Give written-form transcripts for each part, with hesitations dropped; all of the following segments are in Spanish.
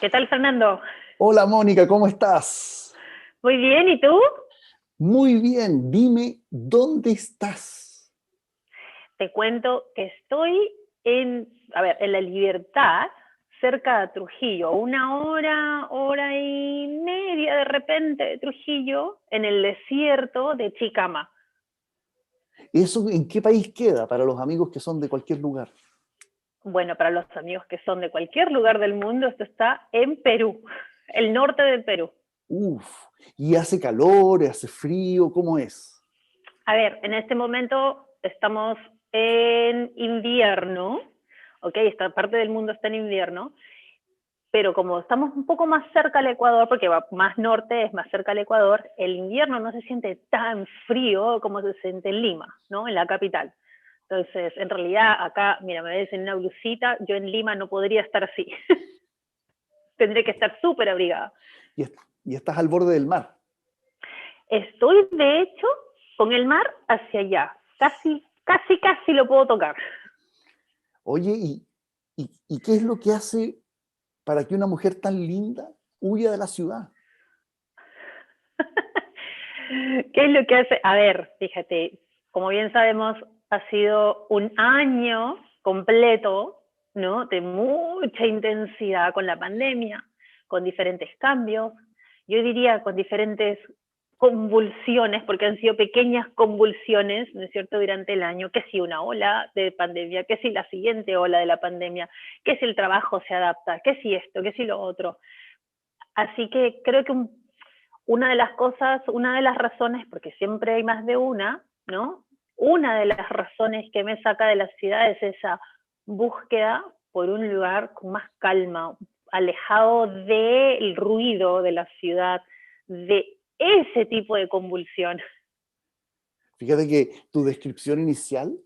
¿Qué tal, Fernando? Hola Mónica, ¿cómo estás? Muy bien, ¿y tú? Muy bien, dime, ¿dónde estás? Te cuento que estoy en La Libertad, cerca de Trujillo, una hora, hora y media de repente de Trujillo, en el desierto de Chicama. ¿Eso en qué país queda para los amigos que son de cualquier lugar? Bueno, para los amigos que son de cualquier lugar del mundo, esto está en Perú, el norte del Perú. Uf, ¿y hace calor, hace frío? ¿Cómo es? A ver, en este momento estamos en invierno, ¿ok? Esta parte del mundo está en invierno, pero como estamos un poco más cerca al Ecuador, porque va más norte, es más cerca al Ecuador, el invierno no se siente tan frío como se siente en Lima, ¿no? En la capital. Entonces, en realidad, acá, mira, me ves en una blusita, yo en Lima no podría estar así. Tendré que estar súper abrigada. Y, y estás al borde del mar. Estoy, de hecho, con el mar hacia allá. Casi, casi, casi lo puedo tocar. Oye, ¿y qué es lo que hace para que una mujer tan linda huya de la ciudad? ¿Qué es lo que hace? A ver, fíjate, como bien sabemos, ha sido un año completo, ¿no? De mucha intensidad con la pandemia, con diferentes cambios, yo diría con diferentes convulsiones, porque han sido pequeñas convulsiones, ¿no es cierto?, durante el año, que si una ola de pandemia, que si la siguiente ola de la pandemia, que si el trabajo se adapta, que si esto, que si lo otro. Así que creo que una de las cosas, una de las razones, porque siempre hay más de una, ¿no? Una de las razones que me saca de la ciudad es esa búsqueda por un lugar con más calma, alejado del ruido de la ciudad, de ese tipo de convulsión. Fíjate que tu descripción inicial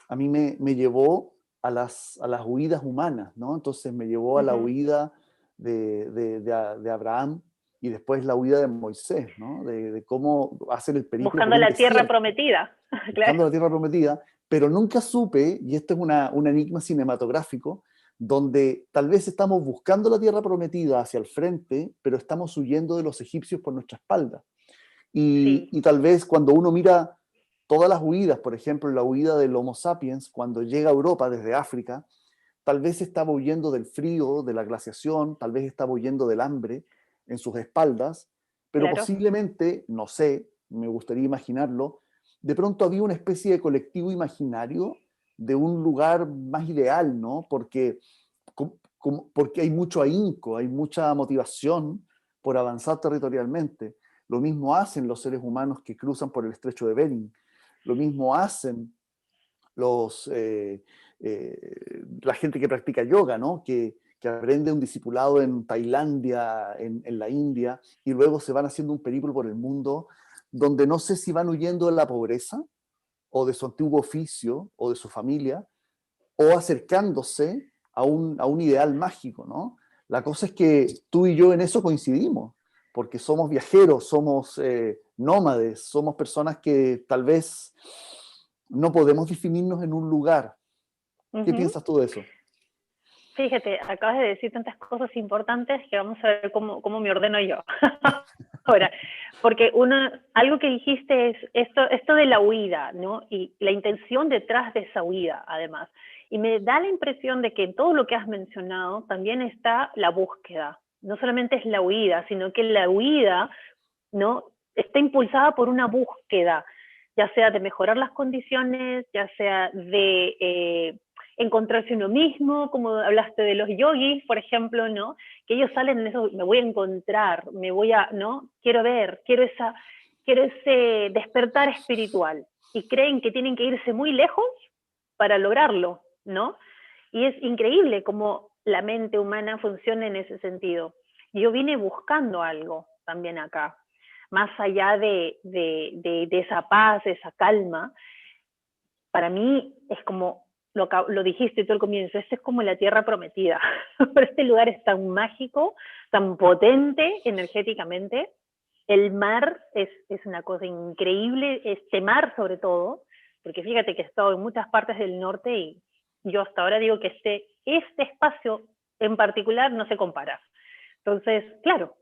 a mí me llevó a las huidas humanas, ¿no? Entonces me llevó a la Ujú. huida de Abraham y después la huida de Moisés, ¿no? De cómo hacer el periplo por Buscando un la tierra desierto, prometida, claro. buscando la tierra prometida, pero nunca supe, y esto es un enigma cinematográfico, donde tal vez estamos buscando la tierra prometida hacia el frente, pero estamos huyendo de los egipcios por nuestra espalda. Sí, Y tal vez cuando uno mira todas las huidas, por ejemplo, la huida del Homo sapiens, cuando llega a Europa desde África, tal vez estaba huyendo del frío, de la glaciación, tal vez estaba huyendo del hambre en sus espaldas, pero claro. posiblemente, no sé, me gustaría imaginarlo, de pronto había una especie de colectivo imaginario de un lugar más ideal, ¿no? Porque hay mucho ahínco, hay mucha motivación por avanzar territorialmente. Lo mismo hacen los seres humanos que cruzan por el estrecho de Bering. Lo mismo hacen la gente que practica yoga, ¿no? Que aprende un discipulado en Tailandia, en la India, y luego se van haciendo un periplo por el mundo, donde no sé si van huyendo de la pobreza, o de su antiguo oficio, o de su familia, o acercándose a un ideal mágico, ¿no? La cosa es que tú y yo en eso coincidimos, porque somos viajeros, somos nómades, somos personas que tal vez no podemos definirnos en un lugar. ¿Qué Ujú. piensas tú de eso? Fíjate, acabas de decir tantas cosas importantes que vamos a ver cómo me ordeno yo. Ahora, porque algo que dijiste es esto de la huida, ¿no? Y la intención detrás de esa huida, además. Y me da la impresión de que en todo lo que has mencionado también está la búsqueda. No solamente es la huida, sino que la huida, ¿no? Está impulsada por una búsqueda, ya sea de mejorar las condiciones, ya sea de encontrarse uno mismo, como hablaste de los yogis, por ejemplo, ¿no? Que ellos salen en eso, me voy a encontrar, me voy a, ¿no? Quiero ver, quiero ese despertar espiritual. Y creen que tienen que irse muy lejos para lograrlo, ¿no? Y es increíble cómo la mente humana funciona en ese sentido. Yo vine buscando algo también acá, más allá de esa paz, esa calma. Para mí es como lo dijiste tú al comienzo, este es como la tierra prometida. Pero este lugar es tan mágico, tan potente energéticamente. El mar es una cosa increíble, este mar sobre todo, porque fíjate que he estado en muchas partes del norte y yo hasta ahora digo que este espacio en particular no se compara. Entonces, claro,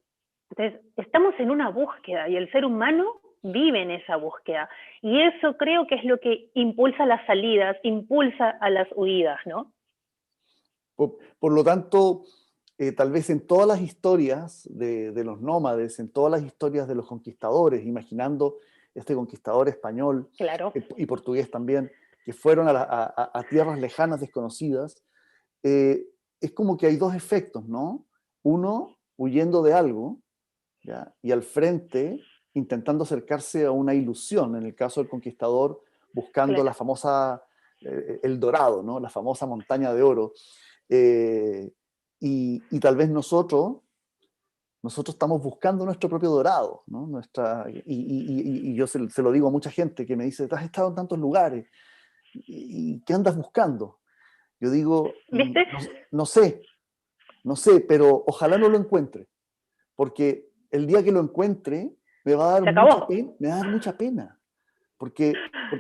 entonces, estamos en una búsqueda y el ser humano vive en esa búsqueda. Y eso creo que es lo que impulsa las salidas, impulsa a las huidas, ¿no? Por lo tanto, tal vez en todas las historias de los nómades, en todas las historias de los conquistadores, imaginando este conquistador español Claro, y portugués también, que fueron a tierras lejanas, desconocidas, eh, es como que hay dos efectos, ¿no? Uno, huyendo de algo, ¿ya? Y al frente, intentando acercarse a una ilusión, en el caso del conquistador, buscando la claro. famosa, el Dorado, ¿no? La famosa montaña de oro. Eh, y tal vez nosotros estamos buscando nuestro propio dorado, ¿no? Y yo se lo digo a mucha gente que me dice, has estado en tantos lugares, ¿y qué andas buscando? Yo digo, ¿Viste? no sé, no sé, pero ojalá no lo encuentre, porque el día que lo encuentre me va a dar Se mucha acabó. pena, porque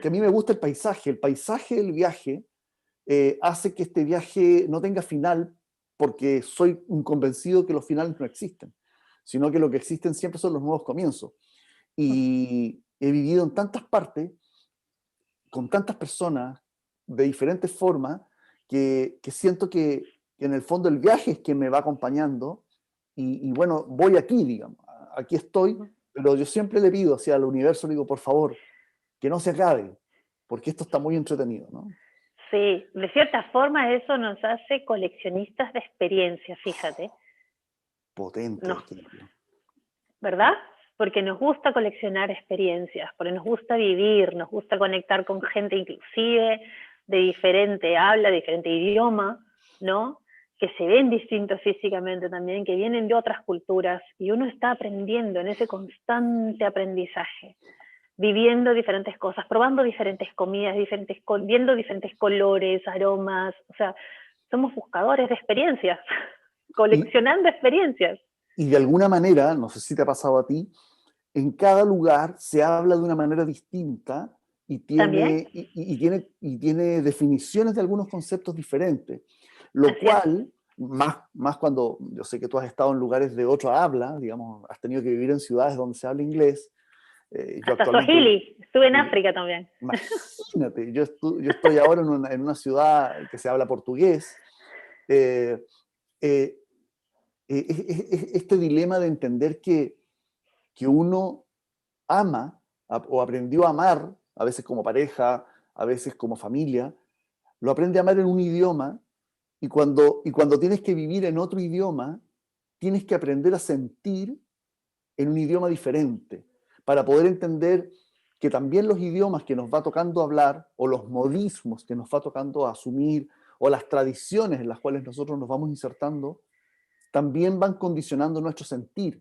a mí me gusta el paisaje del viaje hace que este viaje no tenga final, porque soy un convencido que los finales no existen, sino que lo que existen siempre son los nuevos comienzos. Y he vivido en tantas partes, con tantas personas, de diferentes formas, que siento que en el fondo el viaje es quien me va acompañando y bueno, voy aquí, digamos, aquí estoy, pero yo siempre le pido hacia el universo, le digo, por favor, que no se acabe, porque esto está muy entretenido, ¿no? Sí, de cierta forma eso nos hace coleccionistas de experiencias, fíjate. Potente Nos, ejemplo. ¿verdad? Porque nos gusta coleccionar experiencias, porque nos gusta vivir, nos gusta conectar con gente inclusive de diferente habla, de diferente idioma, ¿no? Que se ven distintos físicamente también, que vienen de otras culturas, y uno está aprendiendo en ese constante aprendizaje, viviendo diferentes cosas, probando diferentes comidas, viendo diferentes colores, aromas, o sea, somos buscadores de experiencias, Y, coleccionando experiencias. y de alguna manera, no sé si te ha pasado a ti, en cada lugar se habla de una manera distinta y También, tiene definiciones de algunos conceptos diferentes, lo así es. cual, más cuando yo sé que tú has estado en lugares de otra habla, digamos, has tenido que vivir en ciudades donde se habla inglés, yo Hasta actualmente, Swahili, estuve en eh, África también. imagínate, yo estoy ahora en una ciudad que se habla portugués, eh, eh, este dilema de entender que uno ama o aprendió a amar, a veces como pareja, a veces como familia, lo aprende a amar en un idioma y cuando tienes que vivir en otro idioma, tienes que aprender a sentir en un idioma diferente para poder entender que también los idiomas que nos va tocando hablar o los modismos que nos va tocando asumir o las tradiciones en las cuales nosotros nos vamos insertando, también van condicionando nuestro sentir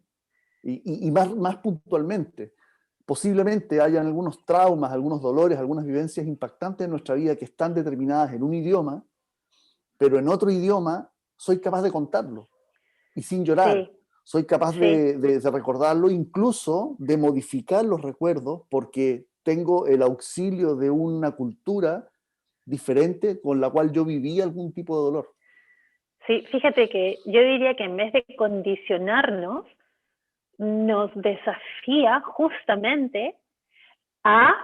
y más puntualmente. Posiblemente hayan algunos traumas, algunos dolores, algunas vivencias impactantes en nuestra vida que están determinadas en un idioma, pero en otro idioma soy capaz de contarlo y sin llorar. Sí, Soy capaz sí, de recordarlo, incluso de modificar los recuerdos, porque tengo el auxilio de una cultura diferente con la cual yo viví algún tipo de dolor. sí. Fíjate que yo diría que en vez de condicionarnos, nos desafía justamente a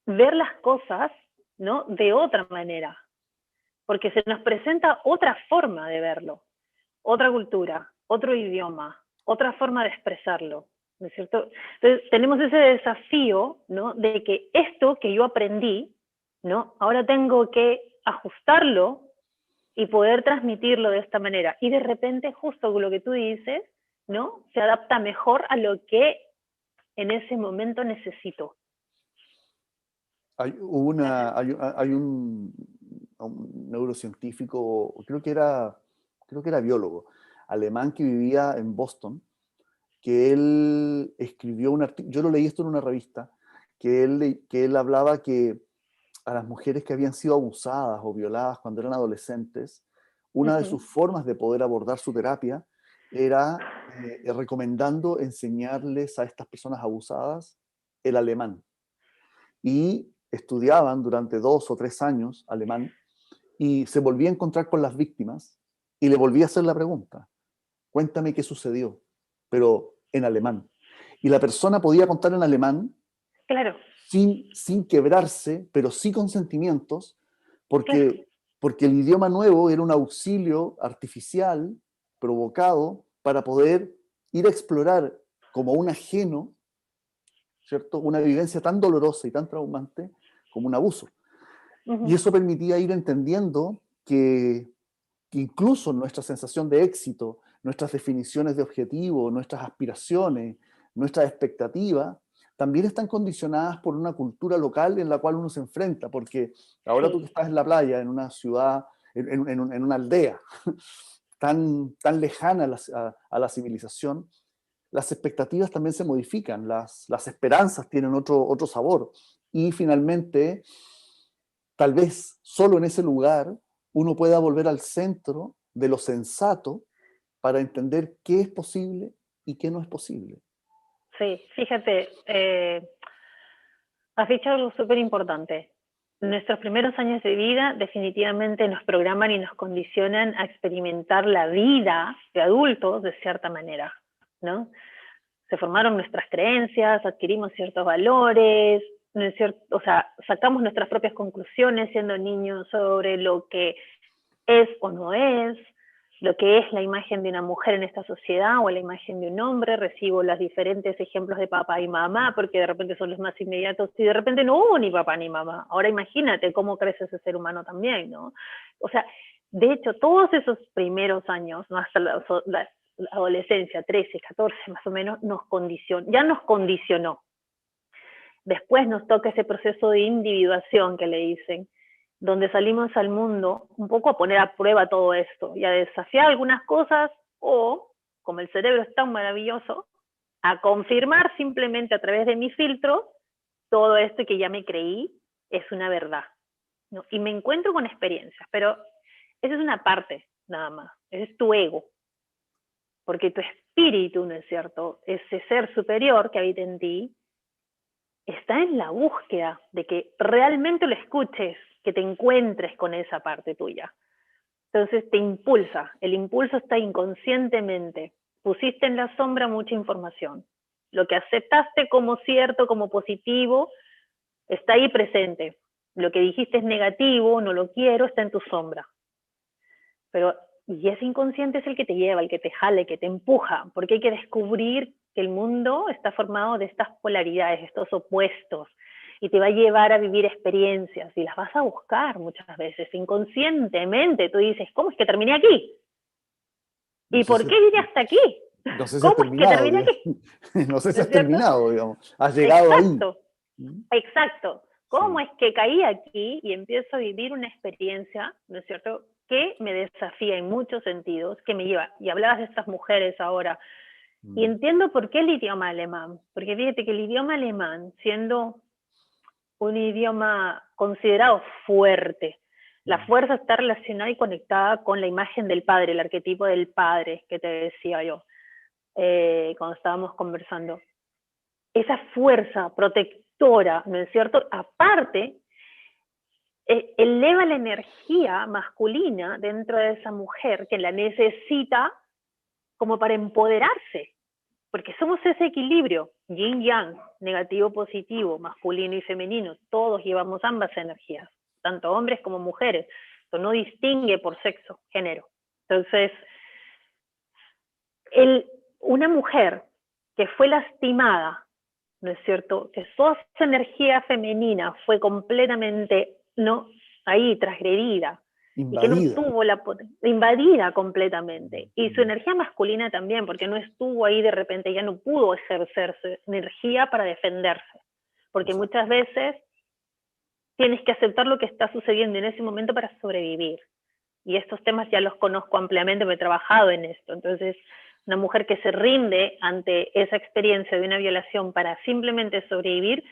ver las cosas, ¿no? De otra manera, porque se nos presenta otra forma de verlo, otra cultura, otro idioma, otra forma de expresarlo, ¿no es cierto? Entonces tenemos ese desafío, ¿no? De que esto que yo aprendí, ¿no? Ahora tengo que ajustarlo y poder transmitirlo de esta manera. Y de repente, justo con lo que tú dices, ¿no? Se adapta mejor a lo que en ese momento necesito. Hay un neurocientífico, creo que era biólogo, alemán que vivía en Boston, que él escribió un artículo, yo lo leí esto en una revista, que él hablaba que a las mujeres que habían sido abusadas o violadas cuando eran adolescentes, Uh una de -huh. sus formas de poder abordar su terapia era recomendando enseñarles a estas personas abusadas el alemán. Y estudiaban durante 2 o 3 años alemán y se volvía a encontrar con las víctimas y le volvía a hacer la pregunta. cuéntame qué sucedió, pero en alemán. Y la persona podía contar en alemán Claro, sin quebrarse, pero sí con sentimientos, claro. porque el idioma nuevo era un auxilio artificial provocado para poder ir a explorar como un ajeno, ¿cierto? Una vivencia tan dolorosa y tan traumante como un abuso. Y Ujú. eso permitía ir entendiendo que incluso nuestra sensación de éxito, nuestras definiciones de objetivo, nuestras aspiraciones, nuestras expectativas, también están condicionadas por una cultura local en la cual uno se enfrenta, porque ahora tú que Sí, estás en la playa, en una ciudad, en una aldea tan lejana a la civilización, las expectativas también se modifican, las esperanzas tienen otro sabor. Y finalmente, tal vez solo en ese lugar uno pueda volver al centro de lo sensato para entender qué es posible y qué no es posible. sí, fíjate, has dicho algo súper importante. Nuestros primeros años de vida definitivamente nos programan y nos condicionan a experimentar la vida de adultos de cierta manera, ¿no? Se formaron nuestras creencias, adquirimos ciertos valores, ¿no es cierto? O sea, sacamos nuestras propias conclusiones siendo niños sobre lo que es o no es, lo que es la imagen de una mujer en esta sociedad o la imagen de un hombre, recibo los diferentes ejemplos de papá y mamá, porque de repente son los más inmediatos, y de repente no hubo ni papá ni mamá. Ahora imagínate cómo crece ese ser humano también, ¿no? O sea, de hecho, todos esos primeros años, ¿no? Hasta la adolescencia, 13, 14 más o menos, ya nos condicionó. Después nos toca ese proceso de individuación que le dicen, donde salimos al mundo un poco a poner a prueba todo esto y a desafiar algunas cosas o, como el cerebro es tan maravilloso, a confirmar simplemente a través de mi filtro todo esto que ya me creí es una verdad, ¿no? Y me encuentro con experiencias, pero esa es una parte nada más, ese es tu ego, porque tu espíritu, ¿no es cierto? Ese ser superior que habita en ti, está en la búsqueda de que realmente lo escuches, que te encuentres con esa parte tuya. Entonces te impulsa, el impulso está inconscientemente. Pusiste en la sombra mucha información. Lo que aceptaste como cierto, como positivo, está ahí presente. Lo que dijiste es negativo, no lo quiero, está en tu sombra. Pero, y ese inconsciente es el que te lleva, el que te jala, el que te empuja, porque hay que descubrir que el mundo está formado de estas polaridades, estos opuestos, y te va a llevar a vivir experiencias, y las vas a buscar muchas veces, inconscientemente. Tú dices, ¿cómo es que terminé aquí? No ¿Y sé por si, qué vine hasta aquí? no sé si has ¿Cómo es que terminado, terminé digamos. aquí? No sé si ¿No es has cierto? terminado, digamos. Has llegado ahí. Exacto, exacto. ¿Cómo Sí. es que caí aquí y empiezo a vivir una experiencia, ¿no es cierto?, que me desafía en muchos sentidos, que me lleva, y hablabas de estas mujeres ahora, y entiendo por qué el idioma alemán, porque fíjate que el idioma alemán, siendo un idioma considerado fuerte, la fuerza está relacionada y conectada con la imagen del padre, el arquetipo del padre que te decía yo cuando estábamos conversando. Esa fuerza protectora, ¿no es cierto? Aparte, eleva la energía masculina dentro de esa mujer que la necesita como para empoderarse, porque somos ese equilibrio, yin-yang, negativo, positivo, masculino y femenino, todos llevamos ambas energías, tanto hombres como mujeres, esto no distingue por sexo, género. Entonces, una mujer que fue lastimada, ¿no es cierto? Que toda esa energía femenina fue completamente, ¿no?, ahí transgredida y que no Invadida. tuvo invadida completamente. Y su energía masculina también, porque no estuvo ahí de repente, ya no pudo ejercer su energía para defenderse. Porque Exacto. muchas veces tienes que aceptar lo que está sucediendo en ese momento para sobrevivir. Y estos temas ya los conozco ampliamente, me he trabajado en esto. Entonces, una mujer que se rinde ante esa experiencia de una violación para simplemente sobrevivir,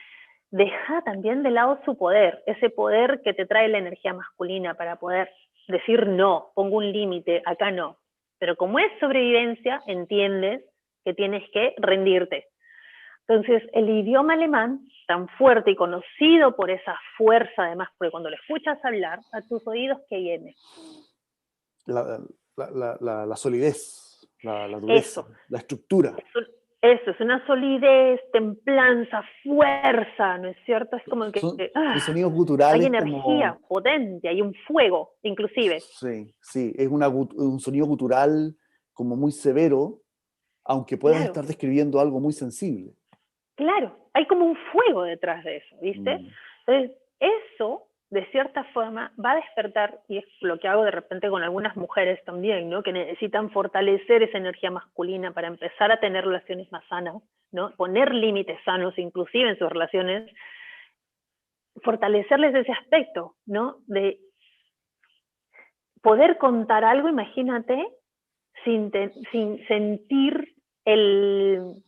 deja también de lado su poder, ese poder que te trae la energía masculina para poder decir no, pongo un límite, acá no. Pero como es sobrevivencia, entiendes que tienes que rendirte. Entonces, el idioma alemán, tan fuerte y conocido por esa fuerza, además, porque cuando lo escuchas hablar, a tus oídos, ¿qué viene? La solidez. la dureza, Eso. la estructura. Eso, es una solidez, templanza, fuerza, ¿no es cierto? Es como que Son sonidos hay guturales energía como... potente, hay un fuego, inclusive. Sí, sí, es un sonido gutural como muy severo, aunque puedas Claro, estar describiendo algo muy sensible. claro, hay como un fuego detrás de eso, ¿viste? Mm. Entonces, eso, de cierta forma, va a despertar, y es lo que hago de repente con algunas mujeres también, ¿no? Que necesitan fortalecer esa energía masculina para empezar a tener relaciones más sanas, ¿no? Poner límites sanos, inclusive en sus relaciones, fortalecerles ese aspecto, ¿no? De poder contar algo, imagínate, sin sentir el,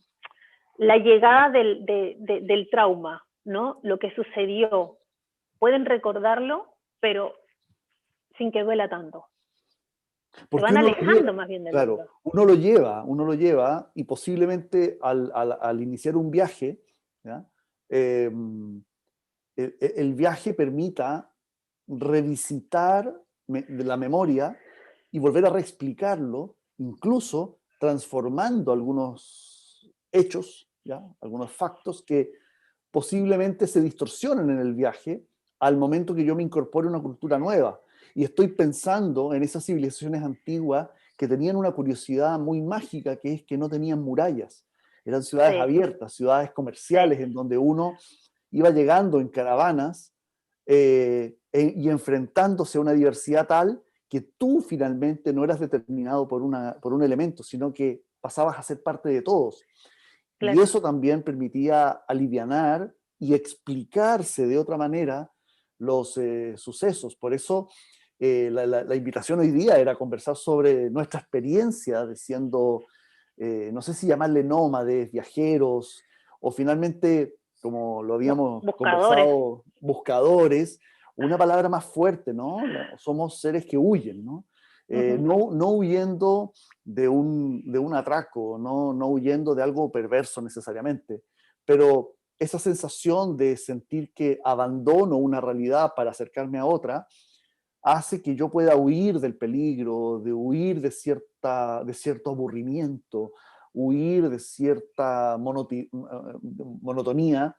la llegada del trauma, ¿no? Lo que sucedió. Pueden recordarlo, pero sin que duela tanto. Se Porque van uno lo lleva, alejando más bien del claro, dolor. uno lo lleva y posiblemente al iniciar un viaje, ¿ya? Eh, el viaje permita revisitar de la memoria y volver a reexplicarlo, incluso transformando algunos hechos, ¿ya? Algunos factos que posiblemente se distorsionan en el viaje al momento que yo me incorpore a una cultura nueva. Y estoy pensando en esas civilizaciones antiguas que tenían una curiosidad muy mágica, que es que no tenían murallas. Eran ciudades Sí, abiertas, ciudades sí, comerciales, en donde uno iba llegando en caravanas y enfrentándose a una diversidad tal que tú finalmente no eras determinado por un elemento, sino que pasabas a ser parte de todos. Y claro. eso también permitía alivianar y explicarse de otra manera los sucesos. Por eso la invitación hoy día era conversar sobre nuestra experiencia de siendo, no sé si llamarle nómades, viajeros, o finalmente, como lo habíamos Buscadores. conversado, buscadores, una palabra más fuerte, ¿no? Somos seres que huyen, ¿no? Ujú. No huyendo de un atraco, no huyendo de algo perverso necesariamente, pero esa sensación de sentir que abandono una realidad para acercarme a otra hace que yo pueda huir del peligro, de huir de cierto aburrimiento, huir de cierta monotonía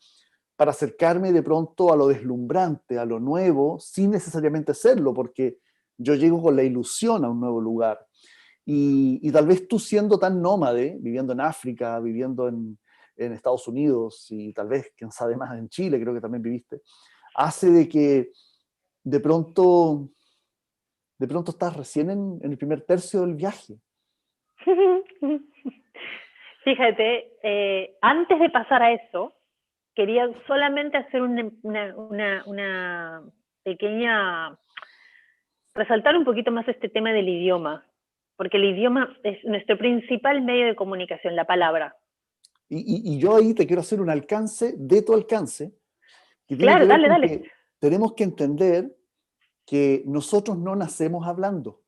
para acercarme de pronto a lo deslumbrante, a lo nuevo, sin necesariamente serlo, porque yo llego con la ilusión a un nuevo lugar. Y tal vez tú siendo tan nómade, viviendo en África, viviendo en Estados Unidos y tal vez, quién sabe más, en Chile, creo que también viviste, hace de que de pronto, de pronto estás recién en el primer tercio del viaje. Fíjate, antes de pasar a eso, quería solamente hacer una pequeña, resaltar un poquito más este tema del idioma, porque el idioma es nuestro principal medio de comunicación, la palabra. Y yo ahí te quiero hacer un alcance de tu alcance, que tiene que Claro, ver dale, con dale. que tenemos que entender que nosotros no nacemos hablando.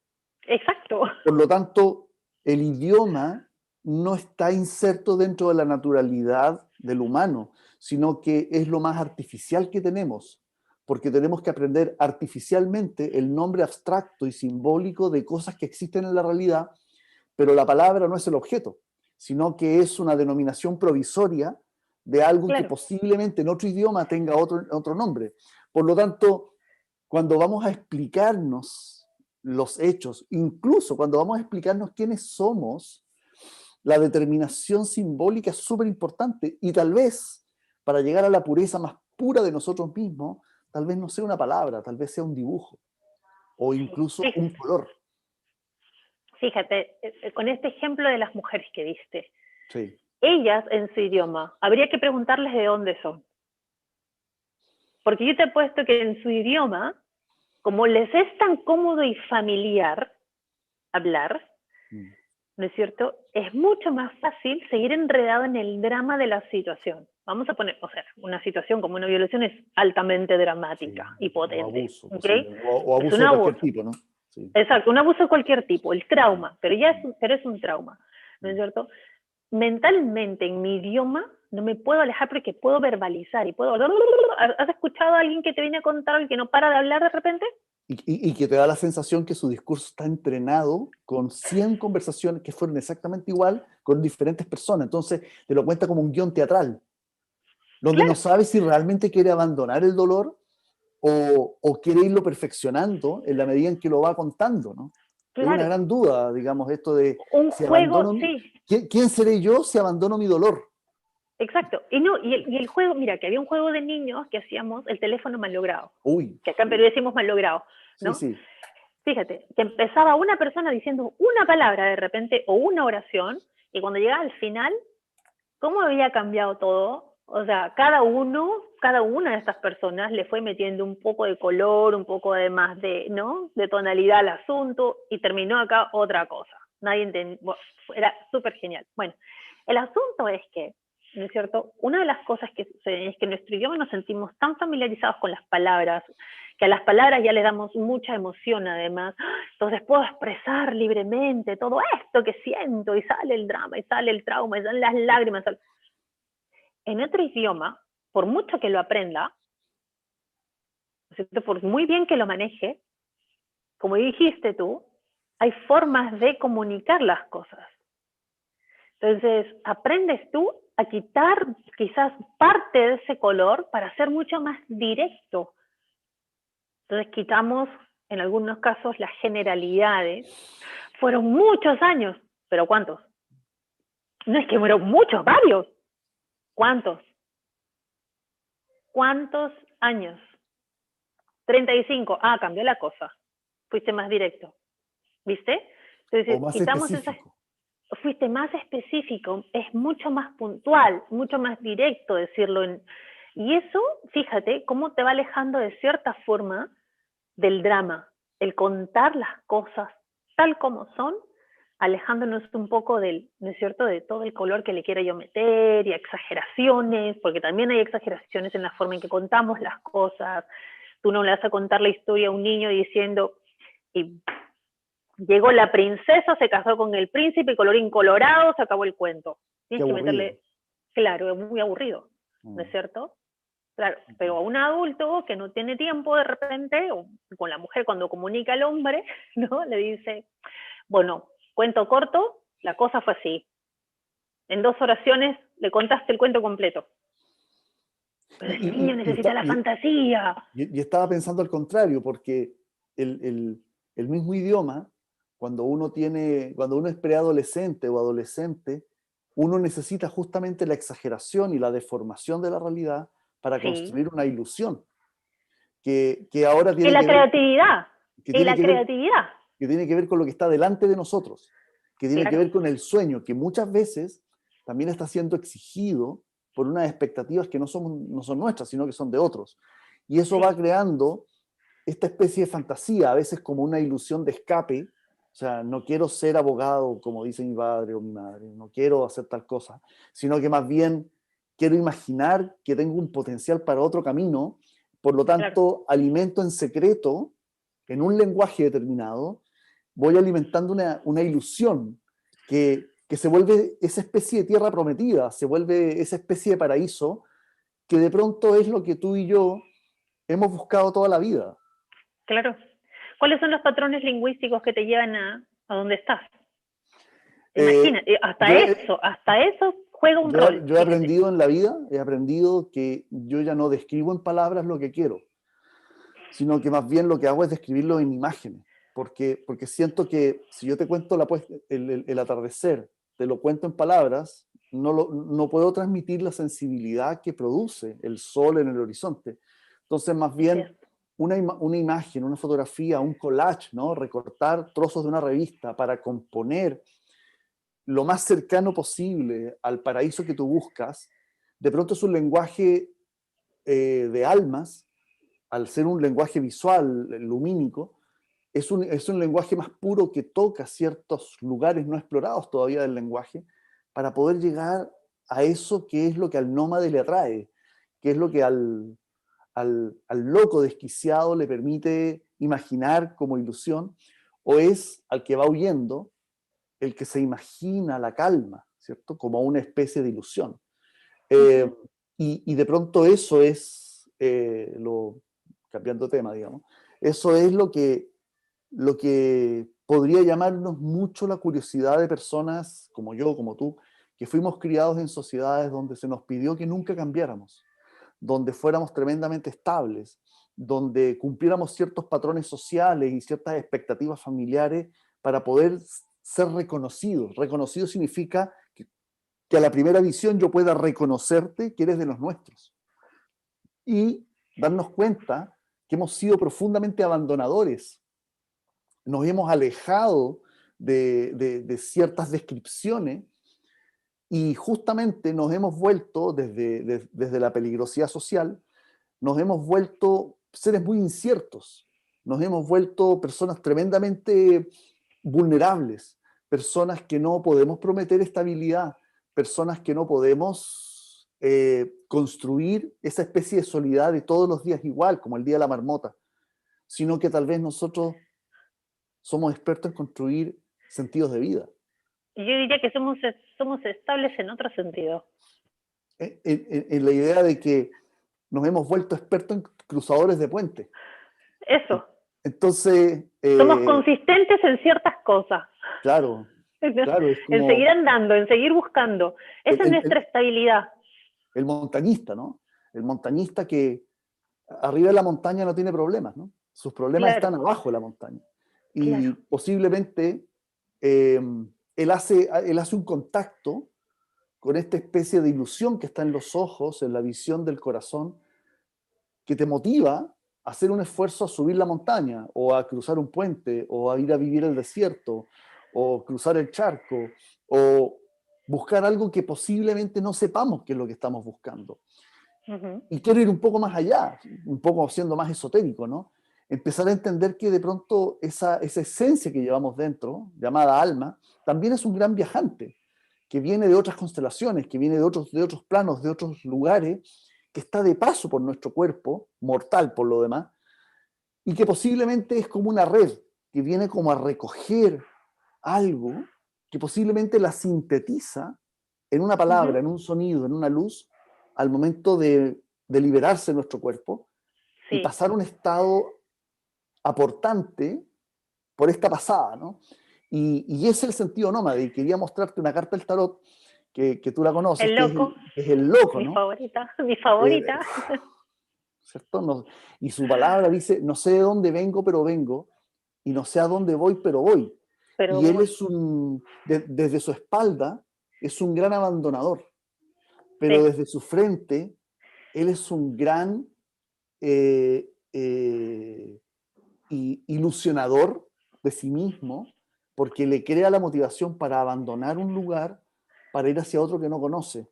Exacto. Por lo tanto, el idioma no está inserto dentro de la naturalidad del humano, sino que es lo más artificial que tenemos, porque tenemos que aprender artificialmente el nombre abstracto y simbólico de cosas que existen en la realidad, pero la palabra no es el objeto, sino que es una denominación provisoria de algo que Claro. posiblemente en otro idioma tenga otro nombre. Por lo tanto, cuando vamos a explicarnos los hechos, incluso cuando vamos a explicarnos quiénes somos, la determinación simbólica es súper importante y tal vez para llegar a la pureza más pura de nosotros mismos, tal vez no sea una palabra, tal vez sea un dibujo o incluso un color. Fíjate, con este ejemplo de las mujeres que diste, Sí. ellas en su idioma, habría que preguntarles de dónde son. Porque yo te apuesto que en su idioma, como les es tan cómodo y familiar hablar, Mm. ¿no es cierto? Es mucho más fácil seguir enredado en el drama de la situación. Vamos a poner, o sea, una situación como una violación es altamente dramática Sí. y O potente, abuso, ¿ok? posiblemente. O Es abuso un de cualquier abuso. tipo, ¿no? Sí. Exacto, un abuso de cualquier tipo, el trauma, pero pero es un trauma, ¿no es cierto? Mentalmente, en mi idioma, no me puedo alejar porque puedo verbalizar y puedo... ¿Has escuchado a alguien que te viene a contar y que no para de hablar de repente? y que te da la sensación que su discurso está entrenado con 100 conversaciones que fueron exactamente igual con diferentes personas. Entonces te lo cuenta como un guión teatral, donde no Claro, sabes si realmente quiere abandonar el dolor o quiere irlo perfeccionando en la medida en que lo va contando, ¿no? Es una claro. gran duda, digamos, esto de Un si juego, abandono, sí, ¿quién seré yo si abandono mi dolor? exacto. Y no, y el juego, mira, que había un juego de niños que hacíamos el teléfono mal logrado, Uy, que acá en Perú decimos mal logrado, sí, ¿no? sí. Fíjate, que empezaba una persona diciendo una palabra de repente o una oración, y cuando llegaba al final, ¿cómo había cambiado todo? O sea, cada una de estas personas le fue metiendo un poco de color, un poco de más de, ¿no? De tonalidad al asunto, y terminó acá otra cosa. Nadie entendió, bueno, era súper genial. Bueno, el asunto es que, ¿no es cierto? Una de las cosas que sucede es que en nuestro idioma nos sentimos tan familiarizados con las palabras, que a las palabras ya le damos mucha emoción además, entonces puedo expresar libremente todo esto que siento y sale el drama y sale el trauma y salen las lágrimas. En otro idioma, por mucho que lo aprenda, ¿cierto? Por muy bien que lo maneje, como dijiste tú, hay formas de comunicar las cosas. Entonces, aprendes tú a quitar quizás parte de ese color para ser mucho más directo. Entonces, quitamos en algunos casos las generalidades. Fueron muchos años, pero ¿cuántos? No es que fueron muchos, varios. ¿Cuántos? ¿Cuántos años? 35. Ah, cambió la cosa. Fuiste más directo. ¿Viste? O Entonces, más quitamos esas, específico. fuiste más específico, es mucho más puntual, mucho más directo decirlo. Y eso, fíjate, cómo te va alejando de cierta forma del drama, el contar las cosas tal como son, alejándonos un poco del, ¿no es cierto?, de todo el color que le quiera yo meter y exageraciones, porque también hay exageraciones en la forma en que contamos las cosas. Tú no le vas a contar la historia a un niño diciendo, y llegó la princesa, se casó con el príncipe, y colorín colorado, se acabó el cuento. Qué Tienes que aburrido. meterle, claro, es muy aburrido, ¿no es Mm. cierto? Claro, pero a un adulto que no tiene tiempo de repente, o con la mujer cuando comunica al hombre, ¿no? Le dice, bueno, cuento corto, la cosa fue así. En 2 oraciones le contaste el cuento completo. Pero Y, el niño necesita la fantasía. y estaba pensando al contrario, porque el, el- el mismo idioma, cuando uno es preadolescente o adolescente, uno necesita justamente la exageración y la deformación de la realidad para Sí. construir una ilusión que ahora Y la creatividad. que Y tiene la que ver, creatividad. que tiene que ver con lo que está delante de nosotros, que tiene que Claro. ver con el sueño, que muchas veces también está siendo exigido por unas expectativas que no son nuestras, sino que son de otros. Y eso va Sí. creando esta especie de fantasía, a veces como una ilusión de escape. O sea, no quiero ser abogado, como dice mi padre o mi madre, no quiero hacer tal cosa, sino que más bien quiero imaginar que tengo un potencial para otro camino, por lo Claro. tanto, alimento en secreto, en un lenguaje determinado, voy alimentando una ilusión que se vuelve esa especie de tierra prometida, se vuelve esa especie de paraíso, que de pronto es lo que tú y yo hemos buscado toda la vida. Claro. ¿Cuáles son los patrones lingüísticos que te llevan a donde estás? Imagina, Eh, yo, hasta eso juega un rol, yo he fíjate. aprendido en la vida, he aprendido que yo ya no describo en palabras lo que quiero, sino que más bien lo que hago es describirlo en imágenes, porque siento que si yo te cuento el atardecer, te lo cuento en palabras, no puedo transmitir la sensibilidad que produce el sol en el horizonte. Entonces, más Así bien, es. una imagen, una fotografía, un collage, ¿no? Recortar trozos de una revista para componer lo más cercano posible al paraíso que tú buscas, de pronto es un lenguaje de almas, al ser un lenguaje visual, lumínico, es un lenguaje más puro que toca ciertos lugares no explorados todavía del lenguaje para poder llegar a eso que es lo que al nómade le atrae, que es lo que al loco desquiciado le permite imaginar como ilusión, o es al que va huyendo el que se imagina la calma, ¿cierto? Como una especie de ilusión. Eh, Ujú. y de pronto eso es, cambiando tema, digamos, Eso es lo que podría llamarnos mucho la curiosidad de personas como yo, como tú, que fuimos criados en sociedades donde se nos pidió que nunca cambiáramos, donde fuéramos tremendamente estables, donde cumpliéramos ciertos patrones sociales y ciertas expectativas familiares para poder ser reconocidos. Reconocido significa que a la primera visión yo pueda reconocerte que eres de los nuestros. Y darnos cuenta que hemos sido profundamente abandonadores. Nos hemos alejado de ciertas descripciones y justamente nos hemos vuelto, desde la peligrosidad social, nos hemos vuelto seres muy inciertos, nos hemos vuelto personas tremendamente vulnerables, personas que no podemos prometer estabilidad, personas que no podemos construir esa especie de solidaridad de todos los días igual, como el Día de la Marmota, sino que tal vez nosotros somos expertos en construir sentidos de vida. Y yo diría que somos estables en otro sentido. En la idea de que nos hemos vuelto expertos en cruzadores de puentes. Eso. Entonces... somos consistentes en ciertas cosas. Claro, claro. Es como en seguir andando, en seguir buscando. Esa es nuestra estabilidad. El montañista, ¿no? El montañista que arriba de la montaña no tiene problemas, ¿no? Sus problemas están abajo de la montaña. Y posiblemente él hace un contacto con esta especie de ilusión que está en los ojos, en la visión del corazón, que te motiva a hacer un esfuerzo a subir la montaña, o a cruzar un puente, o a ir a vivir el desierto, o cruzar el charco, o buscar algo que posiblemente no sepamos qué es lo que estamos buscando. Y quiero ir un poco más allá, un poco siendo más esotérico, ¿no? Empezar a entender que de pronto esa esencia que llevamos dentro, llamada alma, también es un gran viajante, que viene de otras constelaciones, que viene de otros planos, de otros lugares, que está de paso por nuestro cuerpo, mortal por lo demás, y que posiblemente es como una red, que viene como a recoger algo que posiblemente la sintetiza en una palabra, en un sonido, en una luz, al momento de liberarse de nuestro cuerpo y pasar un estado aportante por esta pasada, ¿no? Y ese es el sentido nómada, y quería mostrarte una carta del tarot que tú la conoces, el loco. que es el loco, ¿no? Mi favorita. ¿Cierto? No, y su palabra dice, no sé de dónde vengo, pero vengo, y no sé a dónde voy, pero voy. Y él es desde su espalda, es un gran abandonador, pero desde su frente, él es un gran ilusionador de sí mismo, porque le crea la motivación para abandonar un lugar, para ir hacia otro que no conoce.